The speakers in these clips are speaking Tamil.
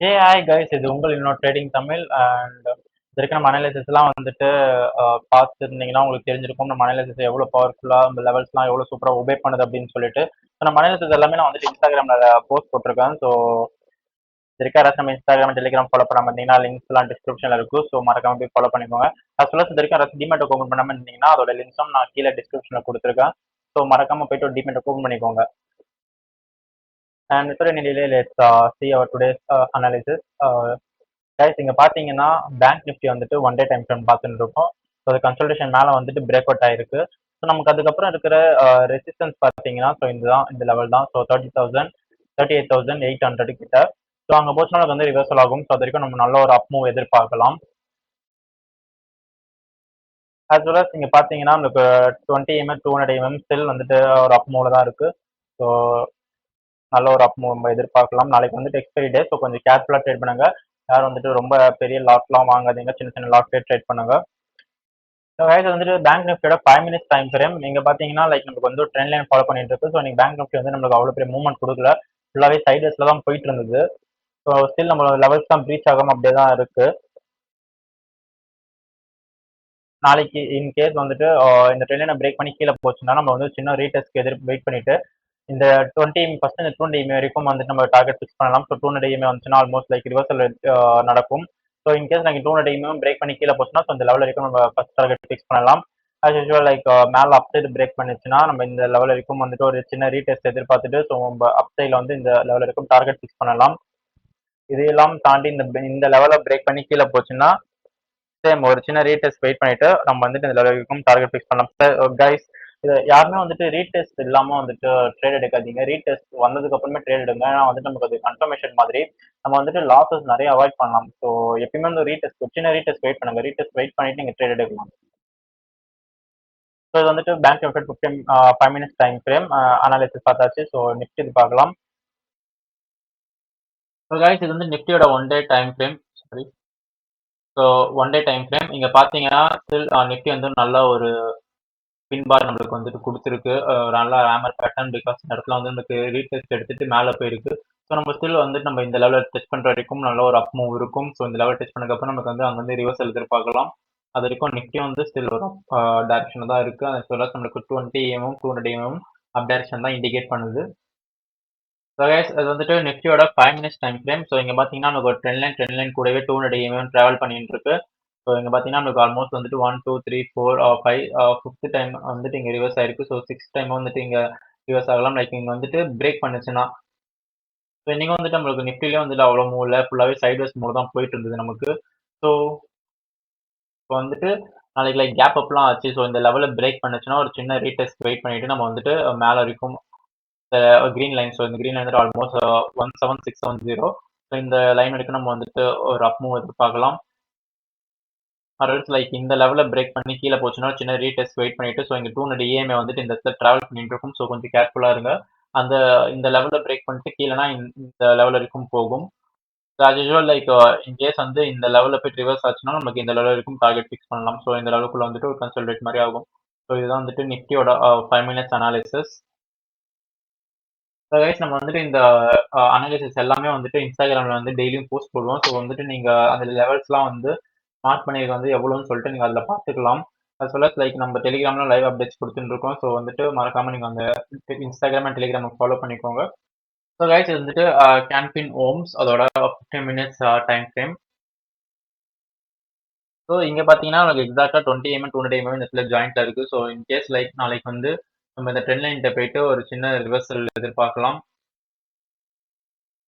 ஏ ஹாய் கைஸ், இது உங்கள் இன்னொரு ட்ரேடிங் தமிழ். அண்ட் இது இருக்கிற நம்ம அனாலிசிஸ்லாம் வந்துட்டு பார்த்துருந்தீங்கன்னா உங்களுக்கு தெரிஞ்சிருக்கும் நம்ம அனாலிசிஸ் எவ்வளோ பவர்ஃபுல்லாக இந்த லெவல்ஸ்லாம் எவ்வளோ சூப்பராக ஒபே பண்ணுது அப்படின்னு சொல்லிட்டு. ஸோ நம்ம அனாலிசிஸ் எல்லாமே நான் வந்துட்டு இன்ஸ்டாகிராமில் போஸ்ட் போட்டிருக்கேன். ஸோ இருக்க யாராச்சும் நம்ம இன்ஸ்டாகிராம் டெலிகிராம் ஃபாலோ பண்ணாமல் இருந்தீங்கன்னா லிங்க்ஸ்லாம் டிஸ்கிரிப்ஷனில் இருக்கும். ஸோ மறக்காம போய் ஃபாலோ பண்ணிக்கோங்க. அது சொல்ல இது வரைக்கும் யாராச்சும் டிமெட் ஓப்பன் பண்ணாமல் இருந்தீங்கன்னா அதோட லிங்க்ஸும் நான் கீழே டிஸ்கிரிப்ஷனில் கொடுத்துருக்கேன். ஸோ மறக்காம போயிட்டு டிமெட் ஓப்பன் பண்ணிக்கோங்க. And today let's see our today's analysis. Guys இங்கே பார்த்தீங்கன்னா பேங்க் நிஃப்டி வந்துட்டு ஒன் டே டைம் ஃப்ரேம் பார்த்துட்டு இருக்கோம். ஸோ அது கன்சல்டேஷன் மேலே வந்துட்டு பிரேக் அவுட் ஆயிருக்கு. ஸோ நமக்கு அதுக்கப்புறம் இருக்கிற ரெசிஸ்டன்ஸ் பார்த்தீங்கன்னா ஸோ இதுதான் இந்த லெவல் தான். ஸோ 38,800 கிட்ட. ஸோ அங்கே போச்சுன்னா நமக்கு வந்து ரிவர்சல் ஆகும். ஸோ அது வரைக்கும் நம்ம நல்ல ஒரு அப் மூவ் எதிர்பார்க்கலாம். as well as இங்கே பார்த்தீங்கன்னா நமக்கு 20 mm 200 mm ஸ்டில் வந்துட்டு ஒரு அப் மூவ்ல தான் இருக்கு. ஸோ நல்ல ஒரு அப் மூவ் நம்ம எதிர்பார்க்கலாம். நாளைக்கு வந்துட்டு எக்ஸ்பைரி டே. ஸோ கொஞ்சம் கேர்ஃபுல்லாக ட்ரேட் பண்ணுங்க. யாரும் வந்துட்டு ரொம்ப பெரிய லாட்லாம் வாங்காதீங்க. சின்ன சின்ன லாட்லேயே ட்ரேட் பண்ணுங்க. ஸோ கைஸ் வந்துட்டு பேங்க் நிஃப்டியோட 5 minutes டைம் ஃப்ரேம் நீங்கள் பார்த்தீங்கன்னா லைக் நமக்கு வந்து ட்ரெண்ட் லைன் ஃபாலோ பண்ணிட்டு இருக்கு. ஸோ நீங்கள் பேங்க் நிஃப்டி வந்து நம்மளுக்கு அவ்வளோ பெரிய மூவ்மெண்ட் கொடுக்கல. ஃபுல்லாகவே சைடஸில் தான் போயிட்டு இருந்தது. ஸோ ஸ்டில் நம்ம லெவல்ஸ் தான் ப்ரீச் ஆகாமல் அப்படியே தான் இருக்கு. நாளைக்கு இன் கேஸ் வந்துட்டு இந்த ட்ரெண்ட் லைனை பிரேக் பண்ணி கீழே போச்சுன்னா நம்ம வந்து சின்ன ரீடெஸ்ட்க்கு வெயிட் பண்ணிட்டு இந்த 200 வரைக்கும் வந்துட்டு நம்ம டார்கெட் ஃபிக்ஸ் பண்ணலாம். ஸோ 200 வந்துச்சுன்னா ஆல்மோஸ்ட் லைக் ரிவர்சல் நடக்கும். ஸோ இன்கேஸ் நாங்கள் 200 பிரேக் பண்ணி கீழே போச்சுன்னா ஸோ இந்த லெவல் வரைக்கும் நம்ம ஃபர்ஸ்ட் டார்கெட் ஃபிக்ஸ் பண்ணலாம். ஆஸ் யூஸ்வல் லைக் மேலே அப்சைடு பிரேக் பண்ணிச்சுன்னா நம்ம இந்த லெவல் வரைக்கும் வந்துட்டு ஒரு சின்ன ரீடெஸ்ட் எதிர்பார்த்துட்டு ஸோ நம்ம அப்சைடில் வந்து இந்த லெவல் வரைக்கும் டார்கெட் ஃபிக்ஸ் பண்ணலாம். இதையெல்லாம் தாண்டி இந்த லெவலை பிரேக் பண்ணி கீழே போச்சுன்னா சேம் ஒரு சின்ன ரீடெஸ்ட் வெயிட் பண்ணிட்டு நம்ம வந்துட்டு இந்த லெவல் வரைக்கும் டார்கெட் ஃபிக்ஸ் பண்ணலாம். கைஸ் இது யாருமே வந்துட்டு ரீடெஸ்ட் இல்லாமல் வந்துட்டு ட்ரேட் எடுக்காதீங்க. ரீடெஸ்ட் வந்ததுக்கு அப்புறமே ட்ரேட் எடுங்க. ஏன்னா வந்துட்டு நமக்கு அது கன்ஃபர்மேஷன் மாதிரி நம்ம வந்துட்டு லாசஸ் நிறைய அவாய்ட் பண்ணலாம். ஸோ எப்பயுமே வந்து ரீடெஸ்ட் சின்ன ரீடெஸ்ட் வெயிட் பண்ணுங்க. ரீடெஸ்ட் வெயிட் பண்ணிட்டு நீங்கள் ட்ரேட் எடுக்கலாம். ஸோ இது வந்துட்டு bank Nifty 5 minutes time frame analysis பார்த்தாச்சு. ஸோ நிஃப்டி இது பார்க்கலாம். ஸோ கைஸ் இது வந்து நிஃப்டியோட one day time frame. Sorry, so one day time frame இங்கே பார்த்தீங்கன்னா ஸ்டில் நிஃப்டி வந்து நல்ல ஒரு பின்பார் நம்மளுக்கு வந்துட்டு கொடுத்துருக்கு. நல்ல ரேமர் பேட்டர்ன் பிகாஸ் இந்த இடத்துல வந்து நமக்கு ரீடெஸ்ட் எடுத்துட்டு மேலே போயிருக்கு. ஸோ நம்ம ஸ்டில் வந்துட்டு நம்ம இந்த லெவலில் டெஸ்ட் பண்ணுற வரைக்கும் நல்ல ஒரு அப் மூவ் இருக்கும். ஸோ இந்த லெவல் டெஸ்ட் பண்ணதுக்கப்புறம் நமக்கு வந்து அங்கே வந்து ரிவர்சல் எதிர்பார்க்கலாம். அது வரைக்கும் நிஃப்டி வந்து ஸ்டில் ஒரு டேரக்ஷன் தான் இருக்குது. அது சொல்ல நம்மளுக்கு 20 mm 200 mm அப் டேரக்ஷன் தான் இண்டிகேட் பண்ணுது. ஸோ கைஸ் அது வந்துட்டு நிஃப்டியோட 5 minutes டைம் ஃப்ரேம். ஸோ இங்கே பார்த்தீங்கன்னா நமக்கு ஒரு ட்ரெண்ட் லைன் கூடவே 200 mm ட்ராவல் பண்ணிட்டு இருக்கு. ஸோ இங்கே பார்த்தீங்கன்னா நமக்கு ஆல்மோஸ்ட் வந்துட்டு 1 2 3 4 5 ஃபிஃப்த் டைம் வந்துட்டு இங்கே ரிவர்ஸ் ஆயிருக்கு. ஸோ 6th டைம் வந்துட்டு இங்கே ரிவர்ஸ் ஆகலாம். லைக் இங்கே வந்துட்டு பிரேக் பண்ணுச்சுன்னா ஸோ இன்றைக்கி வந்துட்டு நம்மளுக்கு நிஃப்டிலே வந்துட்டு அவ்வளோ மூவ் இல்லை. ஃபுல்லாகவே சைட்வேஸ் மூவ் தான் போயிட்டு இருந்தது நமக்கு. ஸோ இப்போ வந்துட்டு நாளைக்கு லைக் கேப் அப்லாம் ஆச்சு. ஸோ இந்த லெவலில் பிரேக் பண்ணுச்சுன்னா ஒரு சின்ன ரீடெஸ்ட் வெயிட் பண்ணிவிட்டு நம்ம வந்துட்டு மேலே வரைக்கும் கிரீன் லைன். ஸோ இந்த கிரீன் வந்துட்டு ஆல்மோஸ்ட் 17670. ஸோ இந்த லைன் வரைக்கும் நம்ம வந்துட்டு ஒரு அப் மூவ் எதிர்பார்க்கலாம். ஆர்எல்ஸ் லைக் இந்த லெவலில் பிரேக் பண்ணி கீழே போச்சுன்னா சின்ன ரீடெஸ்ட் வெயிட் பண்ணிட்டு ஸோ இங்கே 200 EMA வந்துட்டு இந்த இடத்துல ட்ராவல் பண்ணிட்டு இருக்கும். ஸோ கொஞ்சம் கேர்ஃபுல்லாக இருங்க. அந்த இந்த லெவலில் பிரேக் பண்ணிட்டு கீழேனா இந்த லெவல் வரைக்கும் போகும். So as usual like in case வந்து இந்த லெவலில் போய் ரிவர்ஸ் ஆச்சுன்னா நமக்கு இந்த லெவல் வரைக்கும் டார்கெட் ஃபிக்ஸ் பண்ணலாம். ஸோ இந்த லெவலுக்குள்ள வந்துட்டு ஒரு கன்சல்டேட் மாதிரி ஆகும். ஸோ இதுதான் வந்துட்டு நிஃப்டியோட 5 minutes அனாலிசிஸ். ஸோ கைஸ் நம்ம வந்துட்டு இந்த அனாலிசிஸ் எல்லாமே வந்துட்டு இன்ஸ்டாகிராமில் வந்து டெய்லியும் போஸ்ட் போடுவோம். ஸோ வந்துட்டு நீங்கள் அந்த லெவல்ஸ்லாம் வந்து மார்க் பண்ணியிருக்க வந்து எவ்வளோன்னு சொல்லிட்டு நீங்கள் அதில் பார்த்துக்கலாம். அது சொல்ல லைக் நம்ம டெலிகிராமில் லைவ் அப்டேட்ஸ் கொடுத்துட்டு இருக்கோம். ஸோ வந்துட்டு மறக்காமல் நீங்கள் அந்த இன்ஸ்டாகிராம் அண்ட் டெலிகிராமை ஃபாலோ பண்ணிக்கோங்க. ஸோ கைஸ் இது வந்துட்டு கேன்பின் ஓம்ஸ் அதோட 15 minutes டைம் ஃப்ரேம். ஸோ இங்கே பார்த்தீங்கன்னா உங்களுக்கு எக்ஸாக்டாக 20 mm 200 mm இந்த இடத்துல ஜாயிண்ட்டில் இருக்குது. ஸோ இன்கேஸ் லைக் நாளைக்கு வந்து நம்ம இந்த ட்ரெண்ட் லைன்கிட்ட போயிட்டு ஒரு சின்ன ரிவர்சல் எதிர்பார்க்கலாம்.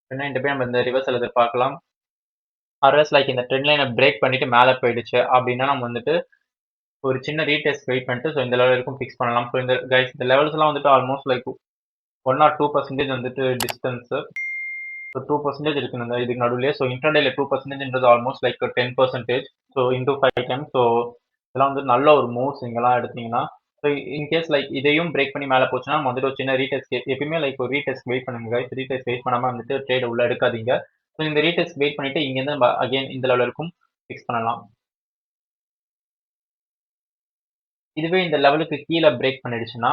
ட்ரெண்ட் லைன்கிட்ட போய் நம்ம இந்த ரிவர்சல் எதிர்பார்க்கலாம். ஆர்எஸ் லைக் இந்த ட்ரெண்ட் லைனை பிரேக் பண்ணிட்டு மேலே போயிடுச்சு அப்படின்னா நம்ம வந்துட்டு ஒரு சின்ன ரீடெஸ்ட் வெயிட் பண்ணிட்டு ஸோ இந்த லெவல் வரைக்கும் ஃபிக்ஸ் பண்ணலாம். ஸோ இந்த கைஸ் இந்த லெவல்ஸ்லாம் வந்துட்டு ஆல்மோஸ்ட் லைக் 1 or 2% வந்துட்டு டிஸ்டன்ஸு. ஸோ 2% இருக்குங்க இதுக்கு நடுவுலேயே. ஸோ இன்டர்டேல 2%ன்றது almost like 10%. So into 5 times. So இதெல்லாம் வந்து நல்ல ஒரு மூவ்ஸ் இங்கெல்லாம் எடுத்தீங்கன்னா. ஸோ இன்கேஸ் லைக் இதையும் பிரேக் பண்ணி மேலே போச்சுன்னா நம்ம வந்துட்டு ஒரு சின்ன ரீடெஸ்ட் எப்பயுமே லைக் ஒரு ரீடெஸ்ட் வெயிட் பண்ணுங்க கைஸ். ரீடெஸ்ட் வெயிட் பண்ணாமல் வந்துட்டு ட்ரேட் உள்ள எடுக்காதீங்க. ஸோ இந்த ரீடெஸ்ட் வெயிட் பண்ணிட்டு இங்கேருந்து நம்ம அகைன் இந்த லெவல் வரைக்கும் ஃபிக்ஸ் பண்ணலாம். இதுவே இந்த லெவலுக்கு கீழே பிரேக் பண்ணிடுச்சுன்னா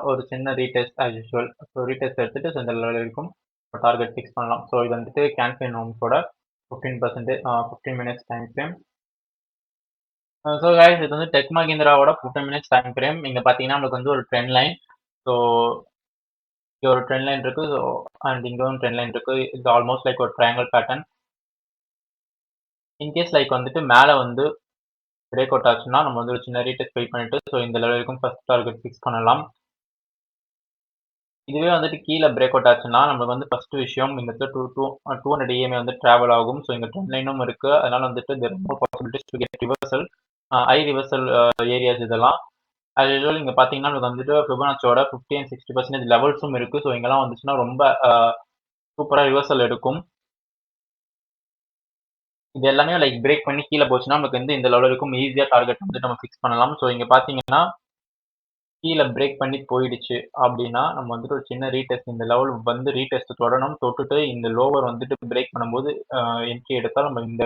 ஒரு சின்ன retest as usual. So retest எடுத்துட்டு ஸோ இந்த லெவல் இருக்கும் டார்கெட் ஃபிக்ஸ் பண்ணலாம். ஸோ இது வந்துட்டு கேன்ஃபின் ஹோம்ஸோட 15% 15 minutes time frame. So guys இது வந்து டெக் மஹிந்திராவோட 15 மினிட்ஸ் டைம் ஃப்ரேம். இங்கே பார்த்தீங்கன்னா நம்மளுக்கு வந்து ஒரு ட்ரெண்ட் லைன். ஸோ இங்கே ஒரு ட்ரெண்ட் லைன் இருக்குது. ஸோ அண்ட் இங்கே ஒரு ட்ரெண்ட் லைன் இருக்குது. இது ஆல்மோஸ்ட் லைக் ஒரு ட்ரையாங்கிள் பேட்டர்ன். இன்கேஸ் லைக் வந்துட்டு மேலே வந்து பிரேக் அவுட் ஆச்சுன்னா நம்ம வந்து ஒரு சின்ன ரீடெஸ்ட் வெயிட் பண்ணிட்டு ஸோ இந்த லெவல் வரைக்கும் ஃபர்ஸ்ட் டார்கெட் ஃபிக்ஸ் பண்ணலாம். இதுவே வந்துட்டு கீழே பிரேக் அவுட் ஆச்சுன்னா நம்மளுக்கு வந்து ஃபர்ஸ்ட் விஷயம் இந்த 200 EMA வந்து டிராவல் ஆகும். ஸோ இங்கே ட்ரெண்ட் லைனும் இருக்குது. அதனால வந்துட்டு there more possibilities to get reversal, I reversal areas இதெல்லாம். அது யூஸ்வல் இங்கே பார்த்தீங்கன்னா நமக்கு வந்துட்டு ஃபிபனாச்சியோட 50 and 60% லெவல்ஸும் இருக்குது. ஸோ இங்கெல்லாம் வந்துச்சுன்னா ரொம்ப சூப்பராக ரிவர்சல் எடுக்கும். இது எல்லாமே லைக் பிரேக் பண்ணி கீழே போச்சுன்னா நமக்கு வந்து இந்த லெவல் வரைக்கும் ஈஸியாக டார்கெட் வந்துட்டு நம்ம ஃபிக்ஸ் பண்ணலாம். ஸோ இங்கே பார்த்தீங்கன்னா கீழே பிரேக் பண்ணி போயிடுச்சு அப்படின்னா நம்ம வந்துட்டு ஒரு சின்ன ரீடெஸ்ட் இந்த லெவல் வந்து ரீடெஸ்ட் தொடரணும். தொட்டுட்டு இந்த லோவர் வந்துட்டு பிரேக் பண்ணும்போது என்ட்ரி எடுத்தால் நம்ம இந்த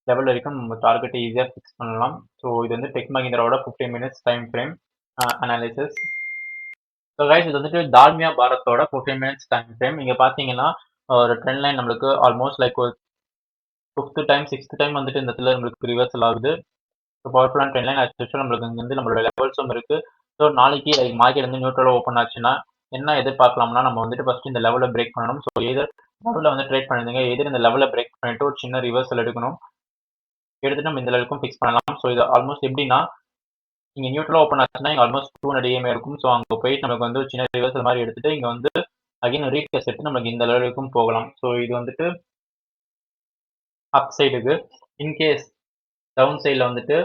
லெவல் வரைக்கும் நம்ம டார்கெட்டை ஈஸியாக ஃபிக்ஸ் பண்ணலாம். ஸோ இது வந்து டெக் மஹிந்திராவோட 15 minutes time frame analysis. So guys இது வந்துட்டு தால்மியா பாரத்தோட 15 மினிட்ஸ் டைம் ஃப்ரேம். இங்கே பார்த்தீங்கன்னா ஒரு ட்ரெண்ட் லைன் நம்மளுக்கு ஆல்மோஸ்ட் லைக் ஒரு 5th டைம் 6th டைம் வந்துட்டு இந்த இடத்துல நம்மளுக்கு ரிவர்சல் ஆகுது. ஸோ பவர்ஃபுல்லான ட்ரெண்ட் லைன் ஆக்சுவலாக நம்மளுக்கு இங்கே வந்து நம்மளோட லெவல்ஸும் இருக்குது. ஸோ நாளைக்கு லைக் மார்க்கெட் வந்து நியூட்ரலாக ஓப்பன் ஆச்சுன்னா என்ன எதிர்பார்க்கலாம்னா நம்ம வந்துட்டு ஃபஸ்ட்டு இந்த லெவலில் பிரேக் பண்ணணும். ஸோ எதர் லெவலில் வந்து ட்ரேட் பண்ணிருந்தீங்க எதிர் இந்த லெவலில் பிரேக் பண்ணிட்டு ஒரு சின்ன ரிவர்சல் எடுக்கணும். எடுத்துட்டு நம்ம இந்த லெவலுக்கும் ஃபிக்ஸ் பண்ணலாம். ஸோ இது ஆல்மோஸ்ட் எப்படின்னா இங்கே நியூட்ரலாக ஓப்பன் ஆச்சுன்னா இங்கே ஆல்மோஸ்ட் 200 EMA இருக்கும். ஸோ அங்கே போயிட்டு நமக்கு வந்து ஒரு சின்ன ரிவர்சல் மாதிரி எடுத்துட்டு இங்கே வந்து அகைன் ரீடெஸ்ட் எடுத்து நமக்கு இந்த லெவலுக்கும் போகலாம். ஸோ இது வந்துட்டு அப் சைடுக்கு. இன்கேஸ் டவுன் சைடில் வந்துட்டு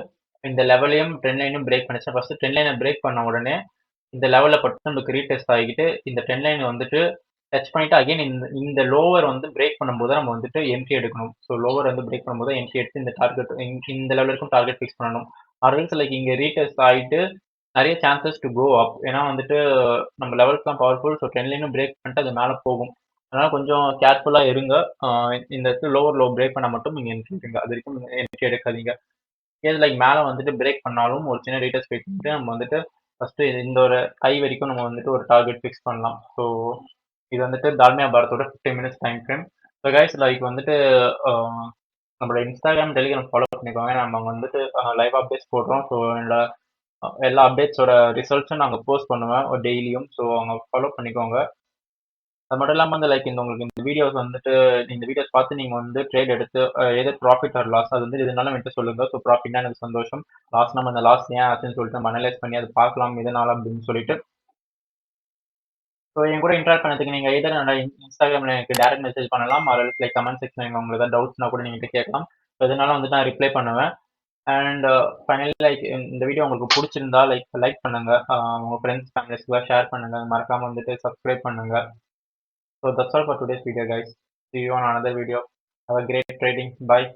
இந்த லெவலையும் ட்ரெண்ட் லைனும் பிரேக் பண்ணிச்சுன்னா ஃபஸ்ட்டு ட்ரெண்ட் லைனை பிரேக் பண்ண உடனே இந்த லெவலில் பட்டு நமக்கு ரீடெஸ்ட் ஆகிட்டு இந்த ட்ரெண்ட் லைன் வந்துட்டு டச் பண்ணிட்டு அகைன் இந்த லோவர் வந்து பிரேக் பண்ணும்போது நம்ம வந்துட்டு என்ட்ரி எடுக்கணும். ஸோ லோவர் வந்து பிரேக் பண்ணும்போது என்ட்ரி எடுத்து இந்த டார்கெட் இந்த லெவல் வரைக்கும் டார்கெட் ஃபிக்ஸ் பண்ணணும். ஆர்எல்ஸ் லைக் இங்கே ரீடெஸ்ட் ஆகிட்டு நிறைய சான்சஸ் டு கோ அப். ஏன்னா வந்துட்டு நம்ம லெவல்ஸ்லாம் பவர்ஃபுல். ஸோ ட்ரெண்ட் லைனும் பிரேக் பண்ணிட்டு அது மேலே போகும். அதனால் கொஞ்சம் கேர்ஃபுல்லாக இருங்க. இந்த இடத்துல லோவர் லோ பிரேக் பண்ணால் மட்டும் நீங்கள் என்ட்ரி எடுங்க. அது வரைக்கும் என்ட்ரி எடுக்காதீங்க. ஏது லைக் மேலே வந்துட்டு பிரேக் பண்ணாலும் ஒரு சின்ன ரீடெஸ்ட் வெயிட் பண்ணிட்டு நம்ம வந்துட்டு ஃபஸ்ட்டு இந்த ஒரு கை வரைக்கும் நம்ம வந்துட்டு ஒரு டார்கெட் ஃபிக்ஸ் பண்ணலாம். ஸோ இது வந்துட்டு தால்மியா பாரத்தோட 15 minutes time frame. So guys like வந்துட்டு நம்மளோட இன்ஸ்டாகிராம் டெலிகிராம் ஃபாலோ பண்ணிக்கோங்க. நம்ம வந்துட்டு லைவ் அப்டேட்ஸ் போடுறோம். ஸோ எல்லா அப்டேட்ஸோட ரிசல்ட்ஸும் நாங்கள் போஸ்ட் பண்ணுவேன் டெய்லியும். ஸோ அவங்க ஃபாலோ பண்ணிக்கோங்க. அது மட்டும் இல்லாமல் வந்து லைக் உங்களுக்கு இந்த வீடியோஸ் வந்துட்டு இந்த வீடியோஸ் பார்த்து நீங்கள் வந்து ட்ரேட் எடுத்து எது ப்ராஃபிட் ஆர் லாஸ் அது வந்து எதுனாலும் வந்துட்டு சொல்லுங்கள். ஸோ ப்ராஃபிட்னா எனக்கு சந்தோஷம், லாஸ் நம்ம அந்த லாஸ் ஏன் ஆச்சுன்னு சொல்லிட்டு நம்ம அனலைஸ் பண்ணி அதை பார்க்கலாம் எதனால அப்படின்னு சொல்லிட்டு. ஸோ என் கூட இன்ட்ராக்ட் பண்ணதுக்கு நீங்கள் எதர் என்னோட இன்ஸ்டாகிராமில் எனக்கு டேரக்ட் மெசேஜ் பண்ணலாம். ஆர் லைக் கமெண்ட் செக்ஷன் உங்களுக்கு ஏதாவது டவுட்ஸ்னா கூட நீங்கள் கேட்கலாம். ஸோ இதனால வந்துட்டு நான் ரிப்ளை பண்ணுவேன். அண்ட் ஃபைனலி லைக் இந்த வீடியோ உங்களுக்கு பிடிச்சிருந்தா லைக் பண்ணுங்கள், உங்கள் ஃப்ரெண்ட்ஸ் ஃபேமிலிஸ்க்குலாம் ஷேர் பண்ணுங்கள், மறக்காமல் வந்துட்டு சப்ஸ்கிரைப் பண்ணுங்கள். So that's all for today's video, guys. See you on another video. Have a great trading. Bye.